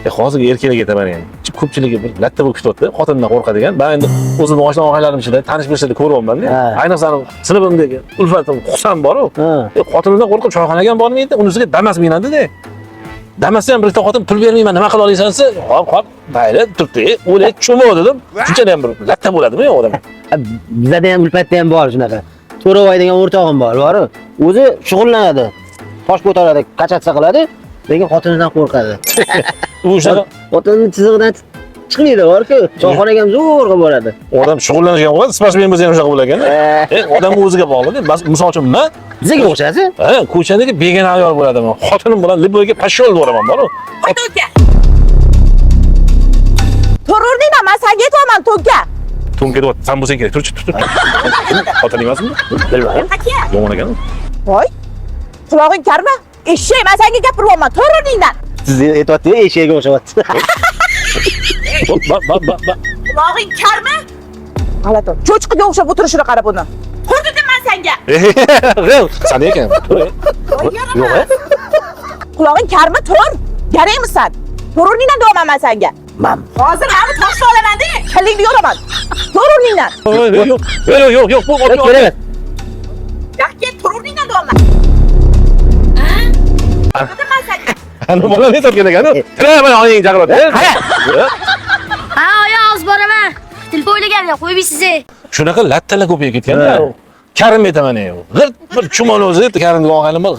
Hozirgi erkaklarga aytaman endi. Ko'pchiligi bir latta bo'lib ketyapti, xotindan qo'rqadigan. Men endi o'zimning oshna og'aylarim ichida tanish bilishda ko'ryapman-da. Ayniqsa sinfimdagi ulfatim Husan bor-ku. Xotinidan qo'rqib choyxonaga ham bormaydi, unisiga Damas minadi-da. Damasga ham bitta xotin pul bermayman, nima qila olasansa, hop, mayli, turibdi. O'ylay cho'mo dedim. Shunchalik ham bir latta bo'ladimi yo'q odam? Bizda ham ulfatda ham bor shunaqa. To'ravoy degan o'rtog'im bor-ku. O'zi shug'ullanadi. Tosh ko'taradi, kachatsa qiladi, lekin xotinidan qo'rqadi. U shunaqa Xotinning chizig'idan chiqmaydi bor-ku. Choyxonaga ham zo'rg'a boradi. odam shug'ullanishgan bo'ladi, sportsmen bo'lsa ham shunaqa bo'lagan. Odam o'ziga bog'liq. Misol uchun men Bizga o'xshasi? ko'chadagi begona ayol bo'ladiman. Xotinim bilan liboyga pashol bo'laman bor-ku. To'ka. To'rurning men senga aytayman to'ka. To'nka deb san bo'lsang kerak. Turchi. Xotin emasmi? Bilmayman. Yomon ekan. Voy. Qulog'ing karmi? Eshak, men senga gapiryapman. To'rurningdan. Siz aytayotdingiz, eshakga o'xshyapti. Qulog'ing karmi? G'alati. Cho'chqiga o'xshab o'tirishini qara buni. Tur dedim men senga. San ekan. Yo'q. Qulog'ing karmi? Tur. Garaymisan? To'rurningdan deyapman men senga. Men Hozir meni toshla olaman-da. Kallingni yo'raman. To'rurningdan. Yo'q, bu kerak. Yo'q, to'rurningdan deyapman. Dedim men senga. Ana bola ne topgan ekan? Tiraman oying chaqiradi. Ha, oyoq boraman. Telefon o'ylaganlar, qo'yib sizni. Shunaqa lattalar ko'payib ketgan-da. Karim aytaman. G'irt bir chumon o'zi Karim degan og'aynim bor.